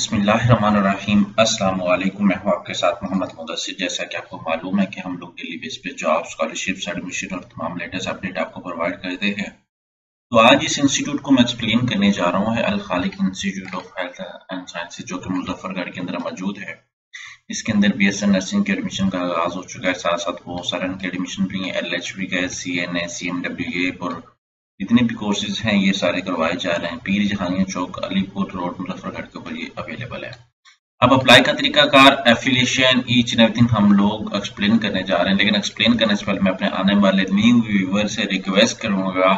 बिस्मिल्लाहिर्रहमानिर्रहीम। अस्सलाम वालेकुम। मैं हूं आपके साथ मोहम्मद मुदस्सिर। जैसा कि आपको मालूम है कि हम लोग डेली बेस पे जॉब, स्कॉलरशिप्स, एडमिशन और तमाम लेटेस्ट अपडेट आपको प्रोवाइड करते हैं। तो आज इस इंस्टीट्यूट को मैं एक्सप्लेन करने जा रहा हूँ, है Al Khaliq institute of health and sciences, जो कि मुजफ्फरगढ़ के अंदर मौजूद है। इसके अंदर बीएससी नर्सिंग के एडमिशन का आगाज हो चुका है, साथ साथ बहुत सारे के एडमिशन भी हैं, एलएचबी का, सीएनए, सीएमडब्ल्यूए और जितने भी कोर्सेज हैं ये सारे करवाए जा रहे हैं। पीर जहांगीर चौक, अलीपुर रोड, मुजफ्फरगढ़ के ऊपर ये अवेलेबल है। अब अप्लाई का तरीकाकार, एफिलिएशन, ईच एंड एवरीथिंग हम लोग एक्सप्लेन करने जा रहे हैं। लेकिन एक्सप्लेन करने से पहले मैं अपने आने वाले न्यू व्यूअर से रिक्वेस्ट करूंगा,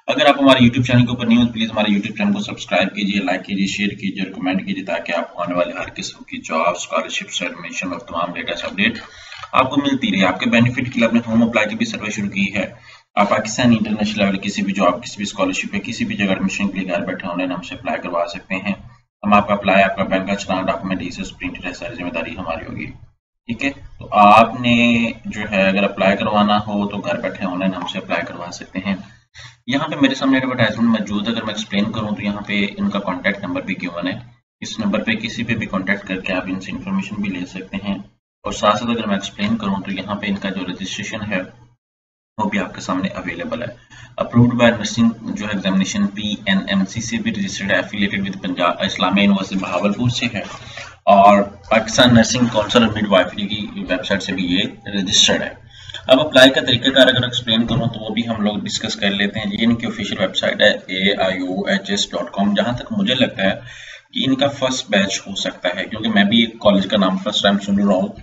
अगर आप हमारे यूट्यूब चैनल के ऊपर न्यू, प्लीज हमारे यूट्यूब चैनल को सब्सक्राइब कीजिए, लाइक कीजिए, शेयर कीजिए और कमेंट कीजिए, ताकि आपको आने वाले हर किस्म की जॉब, स्कॉलरशिप, एडमिशन और तमाम लेटेस्ट अपडेट आपको मिलती रहे। आपके बेनिफिट के लिए अपने होम अप्लाई की भी सर्वे शुरू की है। आप पाकिस्तान इंटरनेशनल लेवल किसी भी जॉब, किसी भी स्कॉलरशिप या किसी भी जगह एडमिशन के लिए घर बैठे ऑनलाइन हमसे अप्लाई करवा सकते हैं। हम आपका अप्लाई, आपका बैंक का चलान, डॉक्यूमेंट, प्रिंटेड है, सारी जिम्मेदारी हमारी होगी। ठीक है, तो आपने जो है अगर अप्लाई करवाना हो तो घर बैठे ऑनलाइन हमसे अप्लाई करवा सकते हैं। यहाँ पे मेरे सामने एडवर्टाइजमेंट मौजूद है। अगर मैं एक्सप्लेन करूँ तो यहाँ पे इनका कॉन्टैक्ट नंबर भी गिवन है। इस नंबर पे किसी पे भी कॉन्टैक्ट करके आप इनसे इंफॉर्मेशन भी ले सकते हैं। और साथ साथ अगर मैं एक्सप्लेन करूँ तो यहाँ पे इनका जो रजिस्ट्रेशन है वो भी आपके सामने अवेलेबल है। अप्रूव्ड बाय नर्सिंग जो एग्जामिनेशन PNMC से भी रजिस्टर्ड है, affiliated with Punjab Islamia university Bahawalpur से है, और पाकिस्तान नर्सिंग काउंसिल और मिडवाइफरी की वेबसाइट से भी ये रजिस्टर्ड है। अब अप्लाई का तरीकाकार अगर एक्सप्लेन करूं तो वो भी हम लोग डिस्कस कर लेते हैं। ये इनकी ऑफिशियल वेबसाइट है aiohs.com। जहां तक मुझे लगता है कि इनका फर्स्ट बैच हो सकता है, क्योंकि मैं भी एक कॉलेज का नाम फर्स्ट टाइम सुन रहा हूँ।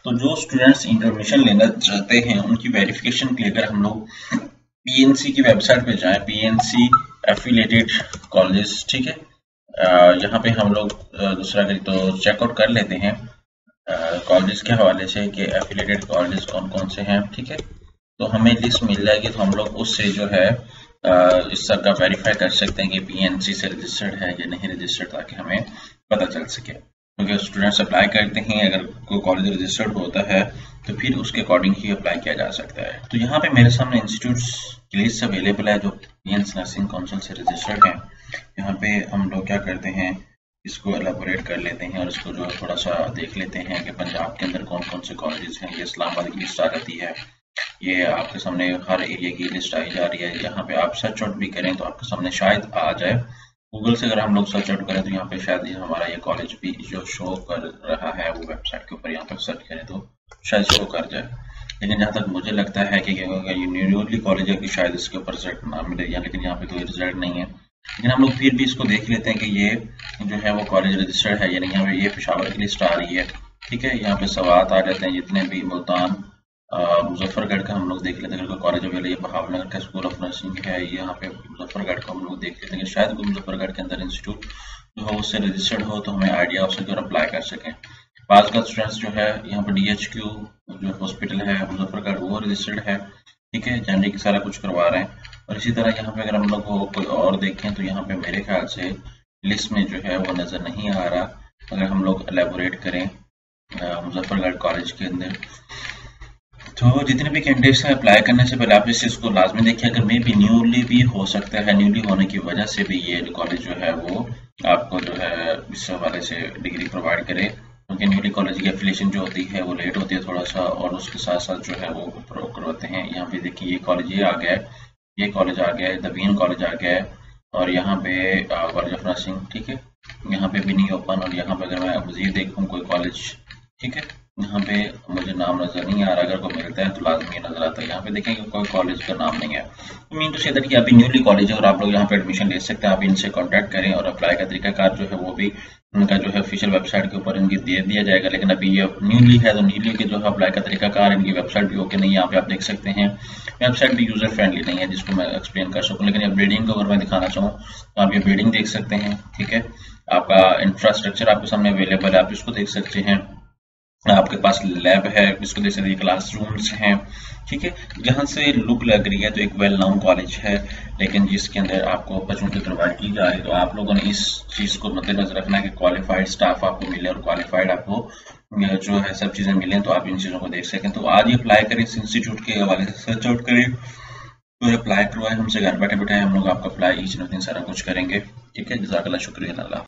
तो जो स्टूडेंट्स एडमिशन लेना चाहते हैं उनकी वेरिफिकेशन के लिए अगर हम लोग PNC की वेबसाइट पे जाएं, PNC एफिलिएटेड कॉलेज, ठीक है, यहाँ पे हम लोग दूसरा तो चेकआउट कर लेते हैं कॉलेज के हवाले से कि एफिलिएटेड कॉलेज कौन कौन से हैं। ठीक है, तो हमें लिस्ट मिल जाएगी, तो हम लोग उससे जो है इस सब का वेरीफाई कर सकते हैं कि PNC से रजिस्टर्ड है या नहीं रजिस्टर्ड, ताकि हमें पता चल सके। क्योंकि स्टूडेंट्स अप्लाई करते हैं, अगर कोई कॉलेज रजिस्टर्ड होता है तो फिर उसके अकॉर्डिंग ही अप्लाई किया जा सकता है। तो यहाँ पे मेरे सामने इंस्टीट्यूट्स की लिस्ट अवेलेबल है जो PNC नर्सिंग काउंसिल से रजिस्टर्ड है। यहाँ पे हम लोग क्या करते हैं, इसको एलाबोरेट कर लेते हैं और इसको जो थोड़ा सा देख लेते हैं कि पंजाब के अंदर कौन कौन से कॉलेजेस हैं। ये इस्लामाबाद की लिस्ट आ जाती है, ये आपके सामने हर एरिया की लिस्ट आई जा रही है। यहाँ पे आप सर्च आउट भी करें तो आपके सामने शायद आ जाए। गूगल से अगर हम लोग सर्च आउट करें तो यहाँ पे शायद हमारा ये कॉलेज भी जो शो कर रहा है वो वेबसाइट के ऊपर यहाँ पर सर्च करें तो शायद शो कर जाए। लेकिन जहाँ तक मुझे लगता है कि ये न्यूली कॉलेज है कि शायद इसके ऊपर रिजल्ट ना मिले, लेकिन यहाँ पे कोई रिजल्ट नहीं है। लेकिन हम लोग फिर भी इसको देख लेते हैं कि ये जो है वो कॉलेज रजिस्टर्ड है या नहीं। यहाँ पे ये पेशावर की लिस्ट आ रही है। ठीक है, यहाँ पे सवात आ जाते हैं जितने भी, मुल्तान, मुजफ्फरगढ़ का हम लोग देख लेते हैं, कॉलेज अवेलेबल है। बहावलनगर का स्कूल ऑफ नर्सिंग है, यहाँ पे मुजफ्फरगढ़ का हम लोग देख लेते हैं। शायद मुजफ्फरगढ़ के अंदर इंस्टीट्यूट जो है उससे रजिस्टर्ड हो तो हमें आइडिया हो सके और अप्लाई कर सकें। पास का स्टूडेंट्स जो है यहाँ पर DHQ जो हॉस्पिटल है मुजफ्फरगढ़ वो रजिस्टर्ड है। ठीक है, जनरल की सारा कुछ करवा रहे हैं। और इसी तरह यहाँ पे अगर हम लोग कोई और देखें तो यहाँ पे मेरे ख्याल से लिस्ट में जो है वो नज़र नहीं आ रहा। अगर हम लोग एलेबोरेट करें मुजफ्फरगढ़ कॉलेज के अंदर, तो जितने भी कैंडिडेट्स हैं अप्लाई करने से पहले आप इस चीज़ को लाजमी देखिए। अगर मे भी न्यूली भी हो सकता है, न्यूली होने की वजह से भी ये कॉलेज जो है वो आपको जो है इस हवाले से डिग्री प्रोवाइड करे, क्योंकि न्यूली कॉलेज की एफिलिएशन जो होती है वो लेट होती है थोड़ा सा, और उसके साथ साथ जो है वो करवाते हैं। यहाँ पे देखिए ये कॉलेज ये आ गया है, ये कॉलेज आ गया है, दवीन कॉलेज आ गया है, और यहाँ पे कॉलेज ऑफ नर्सिंग, ठीक है, यहाँ पे भी नहीं ओपन। और यहाँ पे अगर मैं मजीद देखूँ कोई कॉलेज, ठीक है, यहाँ पे मुझे नाम नजर नहीं आ रहा, अगर कोई मिलता है तो लाजमी नजर आता है। यहाँ पे देखेंगे कोई कॉलेज का नाम नहीं है। मीन टू से दैट कि अभी न्यूली कॉलेज है और आप लोग यहाँ पे एडमिशन ले सकते हैं। आप इनसे कांटेक्ट करें और अप्लाई का तरीकाकार जो है वो भी उनका जो है ऑफिशियल वेबसाइट के ऊपर इनकी दे दिया जाएगा। लेकिन अभी ये न्यूली है तो न्यूली के जो है अप्लाई का तरीकाकार इनकी वेबसाइट भी ओके नहीं है, यहाँ पे आप देख सकते हैं। वेबसाइट भी यूजर फ्रेंडली नहीं है जिसको मैं एक्सप्लेन कर सकूँ। लेकिन अब बिल्डिंग को अगर मैं दिखाना चाहूँ तो आप ये बिल्डिंग देख सकते हैं। ठीक है, आपका इंफ्रास्ट्रक्चर आपके सामने अवेलेबल है, आप इसको देख सकते हैं। आपके पास लैब है, इसको देख सकते हैं, क्लासरूम्स हैं। ठीक है, जहाँ से लुक लग रही है तो एक वेल नाउन कॉलेज है, लेकिन जिसके अंदर आपको अपॉर्चुनिटी प्रोवाइड की जा रही है। तो आप लोगों ने इस चीज़ को मद्देनजर रखना है कि क्वालिफाइड स्टाफ आपको मिले और क्वालिफाइड आपको जो है सब चीज़ें मिलें, तो आप इन चीज़ों को देख सकें। तो आज ही अप्लाई करें, इस इंस्टीट्यूट के हवाले से सर्च आउट करें तो अप्लाई करवाएं हमसे, घर बैठे बैठे हम लोग आपका अप्लाई ईच एंड एवरीथिंग सारा कुछ करेंगे। ठीक है, जज़ाकल्लाह, शुक्रिया।